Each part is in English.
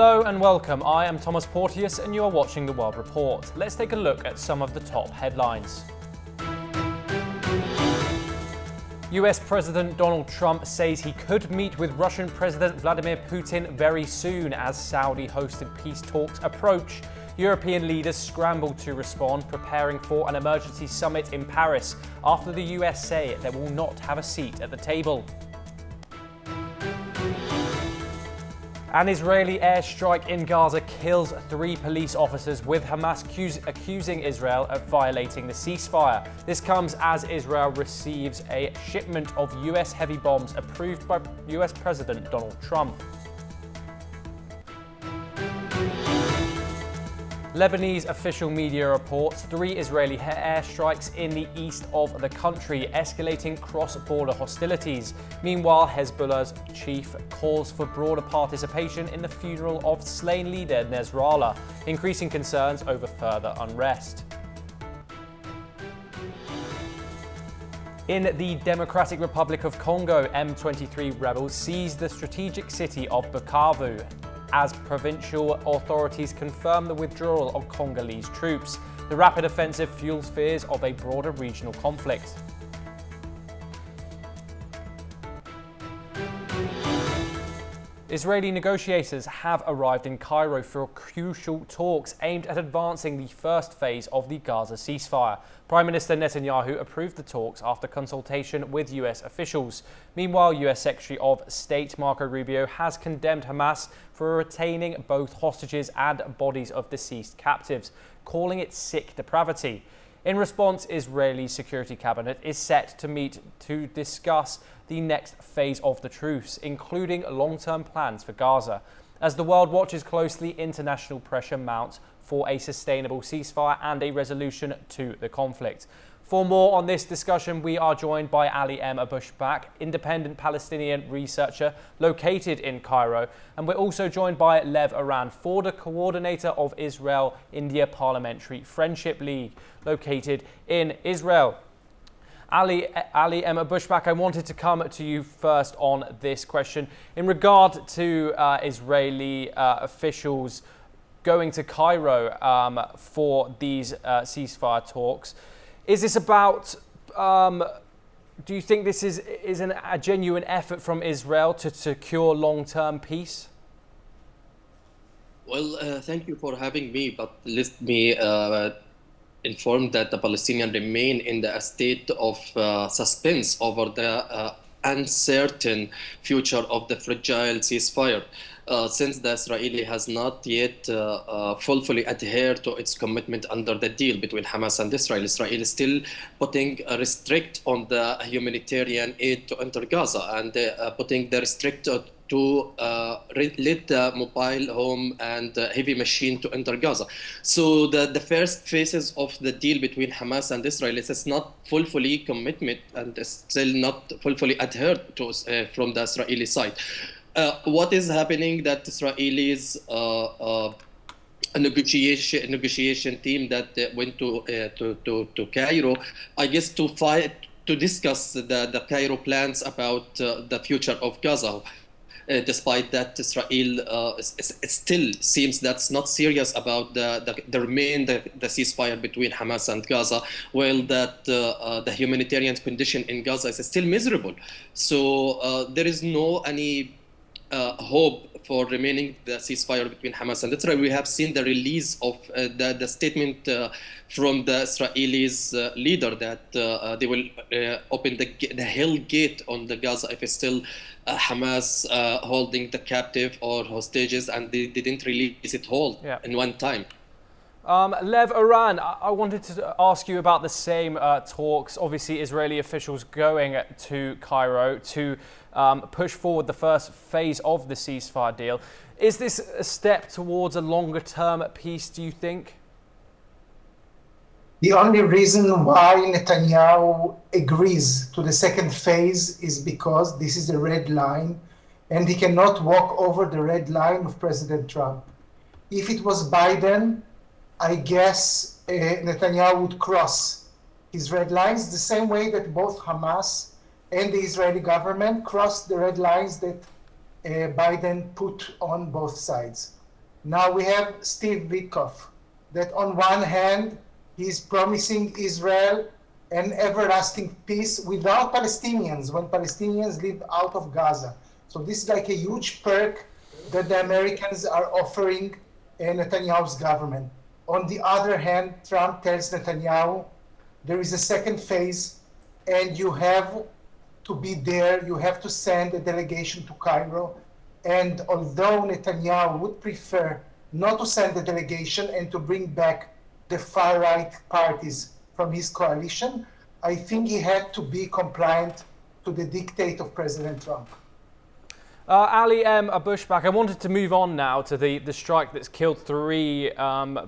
Hello and welcome. I am Thomas Porteous and you are watching The World Report. Let's take a look at some of the top headlines. US President Donald Trump says he could meet with Russian President Vladimir Putin very soon as Saudi-hosted peace talks approach. European leaders scramble to respond, preparing for an emergency summit in Paris after the US say they will not have a seat at the table. An Israeli airstrike in Gaza kills 3 police officers, with Hamas accusing Israel of violating the ceasefire. This comes as Israel receives a shipment of US heavy bombs approved by US President Donald Trump. Lebanese official media reports 3 Israeli airstrikes in the east of the country, escalating cross-border hostilities. Meanwhile, Hezbollah's chief calls for broader participation in the funeral of slain leader Nasrallah, increasing concerns over further unrest. In the Democratic Republic of Congo, M23 rebels seized the strategic city of Bukavu as provincial authorities confirm the withdrawal of Congolese troops. The rapid offensive fuels fears of a broader regional conflict. Israeli negotiators have arrived in Cairo for crucial talks aimed at advancing the first phase of the Gaza ceasefire. Prime Minister Netanyahu approved the talks after consultation with US officials. Meanwhile, US Secretary of State Marco Rubio has condemned Hamas for retaining both hostages and bodies of deceased captives, calling it sick depravity. In response, Israeli Security Cabinet is set to meet to discuss the next phase of the truce, including long-term plans for Gaza. As the world watches closely, international pressure mounts for a sustainable ceasefire and a resolution to the conflict. For more on this discussion, we are joined by Ali M. Abushbak, independent Palestinian researcher located in Cairo. And we're also joined by Lev Aran, former coordinator of Israel-India Parliamentary Friendship League, located in Israel. Ali M. Abushbak, I wanted to come to you first on this question. In regard to Israeli officials going to Cairo for these ceasefire talks, is this about, do you think this is a genuine effort from Israel to secure long-term peace? Well, thank you for having me, but let me inform that the Palestinians remain in a state of suspense over the uncertain future of the fragile ceasefire. Since the Israeli has not yet fully adhered to its commitment under the deal between Hamas and Israel, Israel is still putting a restrict on the humanitarian aid to enter Gaza and putting the restrict to let the mobile home and heavy machine to enter Gaza. So the first phases of the deal between Hamas and Israel is not fully commitment and is still not fully adhered to from the Israeli side. What is happening that Israelis a negotiation team that went to Cairo, I guess to discuss the Cairo plans about the future of Gaza. Despite that, Israel still seems that's not serious about the ceasefire between Hamas and Gaza, while that the humanitarian condition in Gaza is still miserable. So there is no any hope for remaining the ceasefire between Hamas and Israel. We have seen the release of the statement from the Israelis leader that they will open the hell gate on the Gaza if it's still Hamas holding the captive or hostages, and they didn't release it whole in one time. Lev Aran, I wanted to ask you about the same talks. Obviously, Israeli officials going to Cairo to push forward the first phase of the ceasefire deal. Is this a step towards a longer-term peace, do you think? The only reason why Netanyahu agrees to the second phase is because this is a red line, and he cannot walk over the red line of President Trump. If it was Biden, I guess Netanyahu would cross his red lines the same way that both Hamas and the Israeli government crossed the red lines that Biden put on both sides. Now we have Steve Witkoff, that on one hand, he's promising Israel an everlasting peace without Palestinians, when Palestinians live out of Gaza. So this is like a huge perk that the Americans are offering Netanyahu's government. On the other hand, Trump tells Netanyahu, there is a second phase, and you have to be there. You have to send a delegation to Cairo. And although Netanyahu would prefer not to send the delegation and to bring back the far-right parties from his coalition, I think he had to be compliant to the dictate of President Trump. Ali M. Abushbak, I wanted to move on now to the strike that's killed 3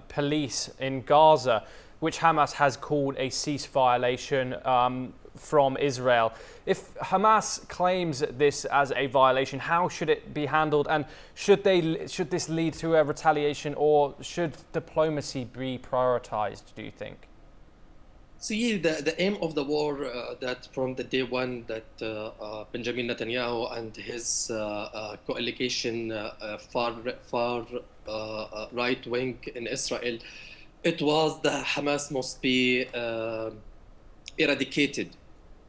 police in Gaza, which Hamas has called a cease violation from Israel. If Hamas claims this as a violation, how should it be handled? And should this lead to a retaliation, or should diplomacy be prioritized, do you think? See, the aim of the war that from the day one that Benjamin Netanyahu and his coalition far right wing in Israel, it was that Hamas must be eradicated.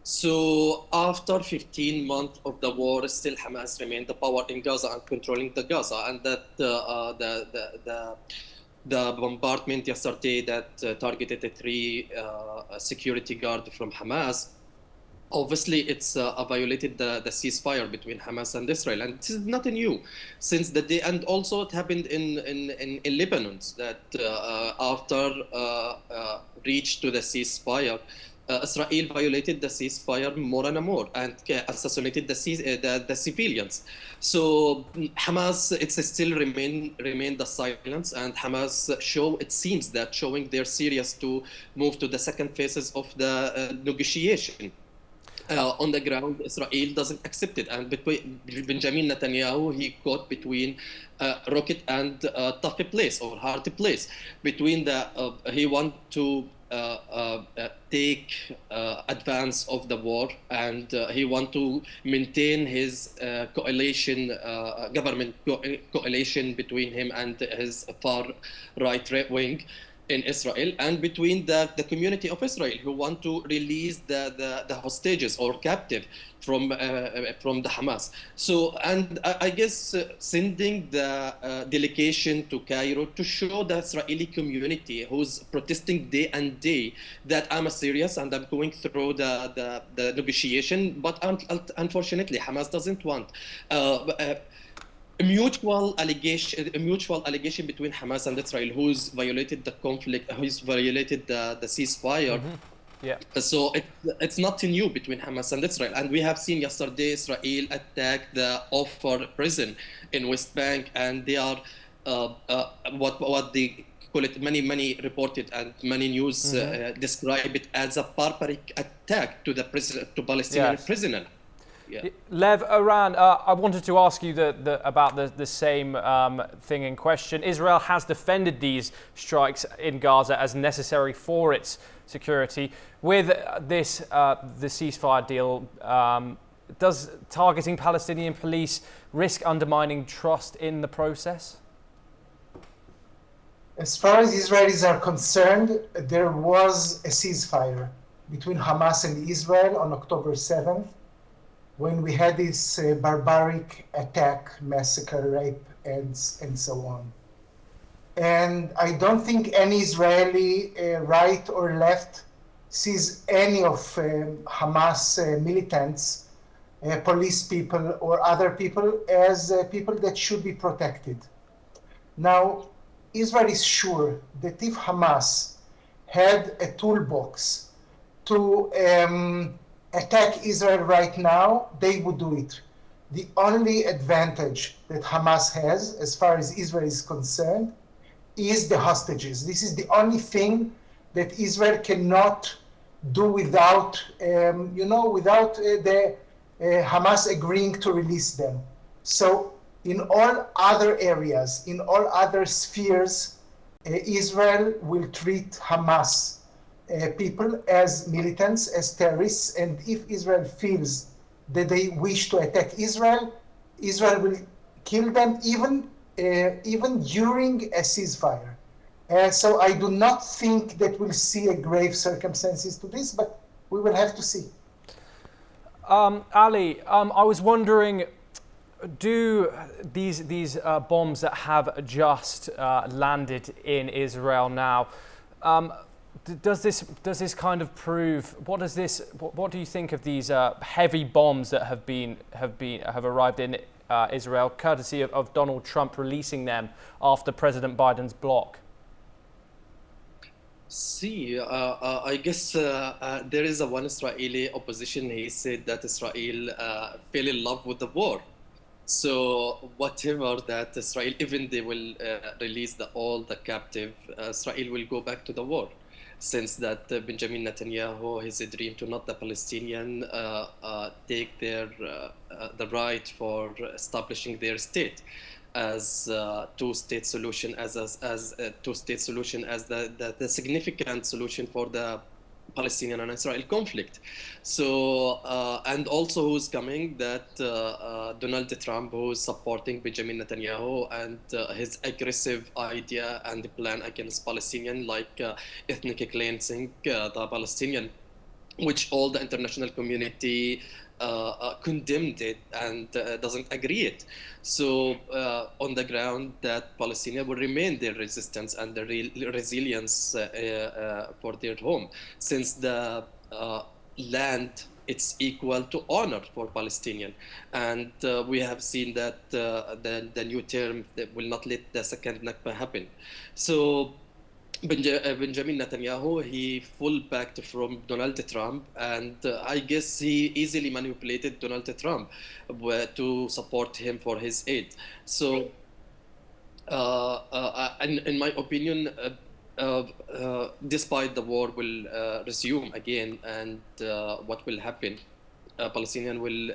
So after 15 months of the war, still Hamas remained the power in Gaza and controlling the Gaza, and that the bombardment yesterday that targeted the 3 security guards from Hamas, obviously it's violated the ceasefire between Hamas and Israel, and this is not new since the day. And also it happened in Lebanon that after reach to the ceasefire, Israel violated the ceasefire more and more and assassinated the civilians. So Hamas, it's still remain the silence, and Hamas it seems that showing they're serious to move to the second phases of the negotiation. On the ground, Israel doesn't accept it, and between Benjamin Netanyahu, he caught between rocket and tough place or hard place. Between he want to take advance of the war, and he want to maintain his coalition, government coalition between him and his far right wing in Israel, and between the community of Israel who want to release the hostages or captive from the Hamas. So, and I guess sending the delegation to Cairo to show the Israeli community who's protesting day and day that I'm serious and I'm going through the negotiation, but unfortunately Hamas doesn't want a mutual allegation between Hamas and Israel, who's violated the conflict, who's violated the ceasefire. Mm-hmm. Yeah. So it's not new between Hamas and Israel, and we have seen yesterday Israel attack the Offer prison in West Bank, and they are what they call it. Many reported and many news describe it as a barbaric attack to Palestinian prisoner. Yeah. Lev Aran, I wanted to ask you about the same thing in question. Israel has defended these strikes in Gaza as necessary for its security. With this, the ceasefire deal, does targeting Palestinian police risk undermining trust in the process? As far as Israelis are concerned, there was a ceasefire between Hamas and Israel on October 7th. When we had this barbaric attack, massacre, rape, and so on. And I don't think any Israeli, right or left, sees any of Hamas militants, police people, or other people as people that should be protected. Now, Israel is sure that if Hamas had a toolbox to attack Israel right now, they would do it. The only advantage that Hamas has, as far as Israel is concerned, is the hostages. This is the only thing that Israel cannot do without, without the Hamas agreeing to release them. So in all other areas, in all other spheres, Israel will treat Hamas people as militants, as terrorists, and if Israel feels that they wish to attack Israel, Israel will kill them, even even during a ceasefire. So I do not think that we'll see a grave circumstances to this, but we will have to see. Ali, I was wondering, do these bombs that have just landed in Israel now, does this kind of prove what do you think of these heavy bombs that have arrived in Israel, courtesy of Donald Trump releasing them after President Biden's block? See, I guess there is one Israeli opposition. He said that Israel fell in love with the war. So whatever that Israel, even they will release all the captive, Israel will go back to the war. Since that Benjamin Netanyahu, his dream to not the Palestinian take their the right for establishing their state as two-state solution, as a two-state solution, as the significant solution for the Palestinian and Israel conflict. So, and also who's coming, that Donald Trump, who's supporting Benjamin Netanyahu and his aggressive idea and the plan against Palestinian, like ethnic cleansing the Palestinian, which all the international community condemned it and doesn't agree it. So on the ground that Palestinians will remain their resistance and their resilience for their home, since the land it's equal to honor for Palestinian, and we have seen that the new term that will not let the second Nakba happen. So Benjamin Netanyahu, he full backed from Donald Trump, and I guess he easily manipulated Donald Trump to support him for his aid. So, in my opinion, despite the war will resume again, and what will happen, Palestinians will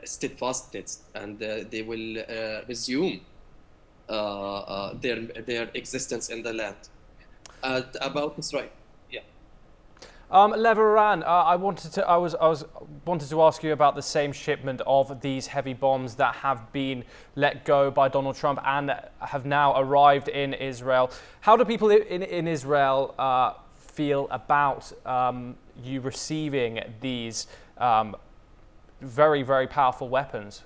steadfast it, and they will resume their existence in the land. About Israel, yeah. Leveran, I wanted to ask you about the same shipment of these heavy bombs that have been let go by Donald Trump and have now arrived in Israel. How do people in Israel feel about you receiving these very, very powerful weapons?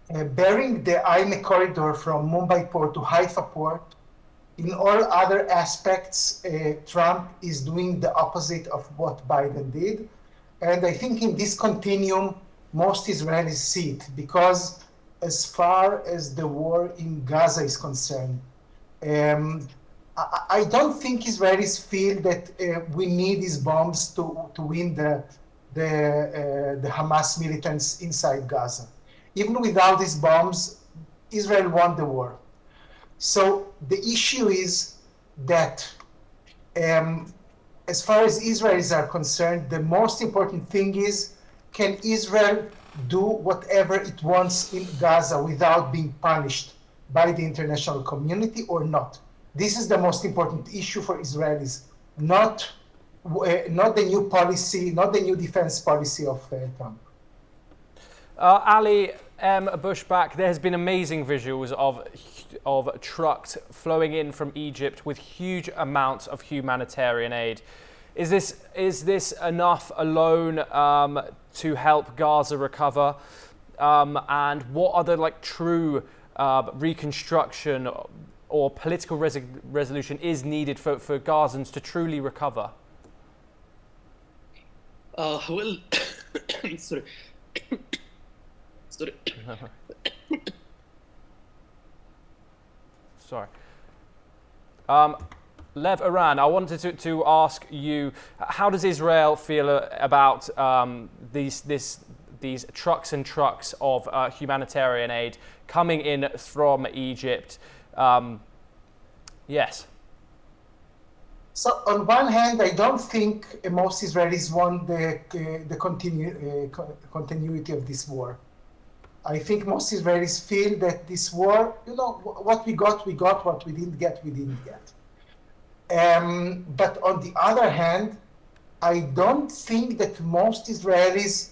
Bearing the IME corridor from Mumbai port to Haifa port, in all other aspects, Trump is doing the opposite of what Biden did. And I think in this continuum, most Israelis see it, because as far as the war in Gaza is concerned, I don't think Israelis feel that we need these bombs to win the Hamas militants inside Gaza. Even without these bombs, Israel won the war. So the issue is that as far as Israelis are concerned, the most important thing is, can Israel do whatever it wants in Gaza without being punished by the international community or not? This is the most important issue for Israelis, not the new policy, not the new defense policy of Trump. Ali Bushback, there has been amazing visuals of trucks flowing in from Egypt with huge amounts of humanitarian aid. Is this enough alone to help Gaza recover? And what other true reconstruction or political resolution is needed for Gazans to truly recover? Well, sorry. Sorry. Lev Iran, I wanted to ask you, how does Israel feel about these trucks and trucks of humanitarian aid coming in from Egypt? Yes. So on one hand, I don't think most Israelis want the continuity of this war. I think most Israelis feel that this war, what we got, what we didn't get, we didn't get. But on the other hand, I don't think that most Israelis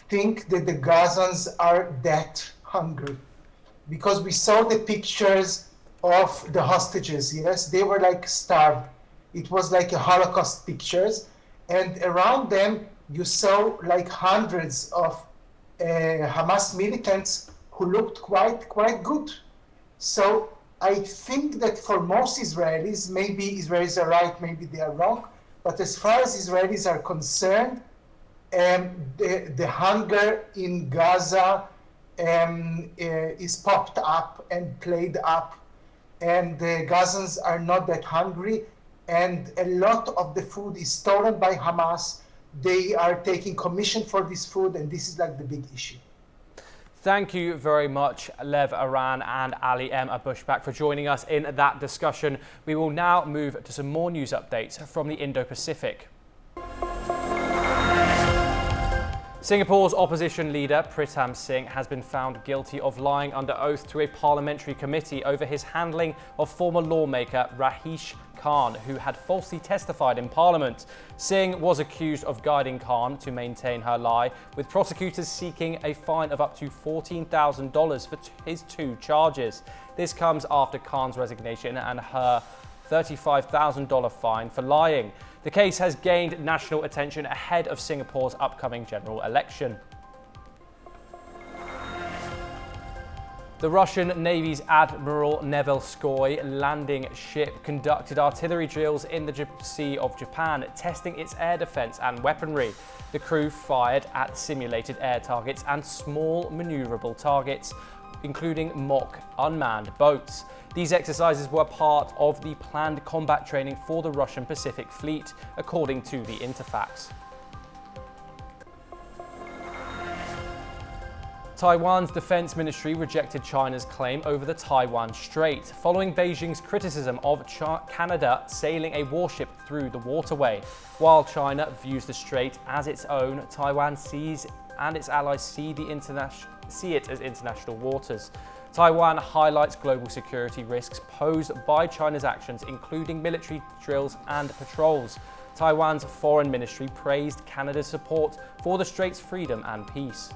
think that the Gazans are that hungry. because we saw the pictures of the hostages. Yes, they were like starved. It was like a Holocaust pictures, and around them you saw like hundreds of Hamas militants who looked quite good. So I think that for most Israelis, maybe Israelis are right, maybe they are wrong, but as far as Israelis are concerned, the hunger in Gaza is popped up and played up, and the Gazans are not that hungry, and a lot of the food is stolen by Hamas. They are taking commission for this food, and this is like the big issue. Thank you very much, Lev Aran and Ali M. Abushbak, for joining us in that discussion. We will now move to some more news updates from the Indo-Pacific. Singapore's opposition leader, Pritam Singh, has been found guilty of lying under oath to a parliamentary committee over his handling of former lawmaker Rahesh Khan, who had falsely testified in Parliament. Singh was accused of guiding Khan to maintain her lie, with prosecutors seeking a fine of up to $14,000 for his two charges. This comes after Khan's resignation and her $35,000 fine for lying. The case has gained national attention ahead of Singapore's upcoming general election. The Russian Navy's Admiral Nevelskoy landing ship conducted artillery drills in the Sea of Japan, testing its air defense and weaponry. The crew fired at simulated air targets and small maneuverable targets, including mock unmanned boats. These exercises were part of the planned combat training for the Russian Pacific Fleet, according to the Interfax. Taiwan's defense ministry rejected China's claim over the Taiwan Strait, following Beijing's criticism of Canada sailing a warship through the waterway. While China views the strait as its own, Taiwan sees and its allies see it as international waters. Taiwan highlights global security risks posed by China's actions, including military drills and patrols. Taiwan's foreign ministry praised Canada's support for the strait's freedom and peace.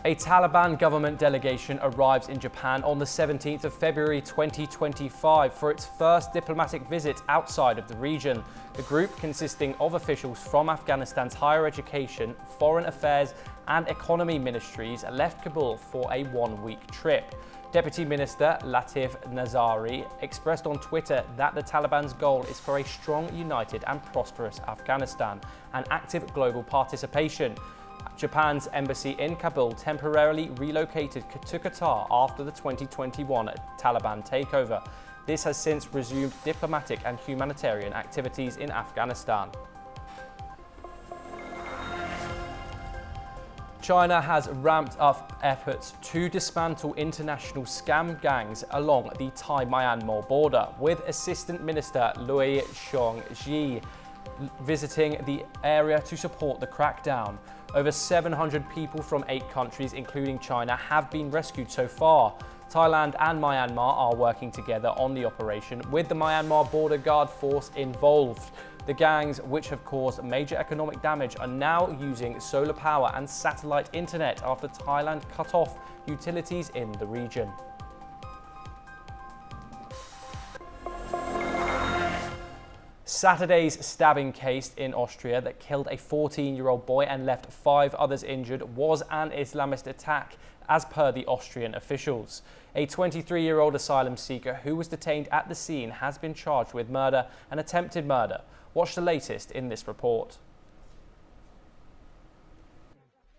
A Taliban government delegation arrives in Japan on the 17th of February 2025 for its first diplomatic visit outside of the region. The group, consisting of officials from Afghanistan's higher education, foreign affairs and economy ministries, left Kabul for a one-week trip. Deputy Minister Latif Nazari expressed on Twitter that the Taliban's goal is for a strong, united and prosperous Afghanistan and active global participation. Japan's embassy in Kabul temporarily relocated to Qatar after the 2021 Taliban takeover. This has since resumed diplomatic and humanitarian activities in Afghanistan. China has ramped up efforts to dismantle international scam gangs along the Thai-Myanmar border, with Assistant Minister Lui Xiong-ji visiting the area to support the crackdown. Over 700 people from 8 countries, including China, have been rescued so far. Thailand and Myanmar are working together on the operation, with the Myanmar Border Guard Force involved. The gangs, which have caused major economic damage, are now using solar power and satellite internet after Thailand cut off utilities in the region. Saturday's stabbing case in Austria that killed a 14-year-old boy and left 5 others injured was an Islamist attack, as per the Austrian officials. A 23-year-old asylum seeker who was detained at the scene has been charged with murder and attempted murder. Watch the latest in this report.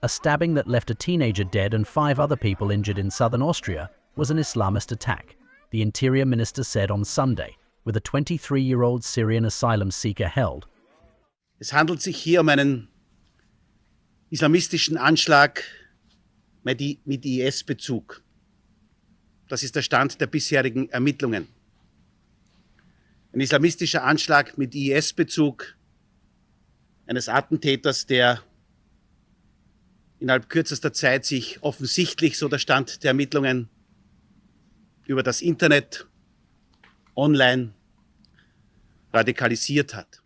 A stabbing that left a teenager dead and 5 other people injured in southern Austria was an Islamist attack, the Interior Minister said on Sunday, with a 23-year-old Syrian asylum seeker held. Es handelt sich hier um einen islamistischen Anschlag mit IS-Bezug. Das ist der Stand der bisherigen Ermittlungen. Ein islamistischer Anschlag mit IS-Bezug eines Attentäters, der innerhalb kürzester Zeit sich offensichtlich, so der Stand der Ermittlungen, über das Internet online radikalisiert hat.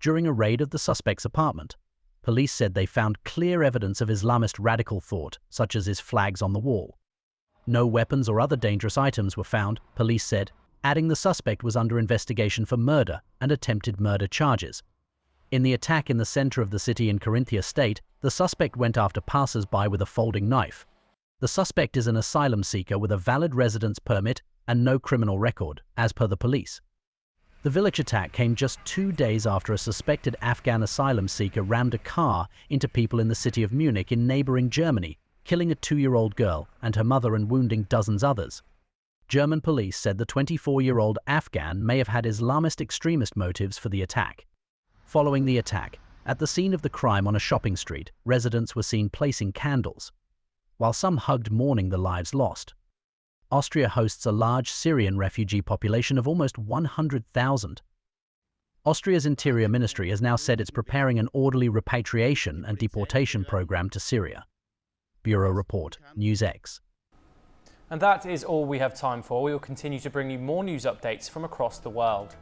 During a raid of the suspect's apartment, police said they found clear evidence of Islamist radical thought, such as his flags on the wall. No weapons or other dangerous items were found, police said, adding the suspect was under investigation for murder and attempted murder charges. In the attack in the center of the city in Carinthia state, the suspect went after passers-by with a folding knife. The suspect is an asylum seeker with a valid residence permit and no criminal record, as per the police. The village attack came just 2 days after a suspected Afghan asylum seeker rammed a car into people in the city of Munich in neighboring Germany, killing a 2-year-old girl and her mother and wounding dozens others. German police said the 24-year-old Afghan may have had Islamist extremist motives for the attack. Following the attack, at the scene of the crime on a shopping street, residents were seen placing candles, while some hugged mourning the lives lost. Austria hosts a large Syrian refugee population of almost 100,000. Austria's Interior Ministry has now said it's preparing an orderly repatriation and deportation program to Syria. Bureau Report, NewsX. And that is all we have time for. We will continue to bring you more news updates from across the world.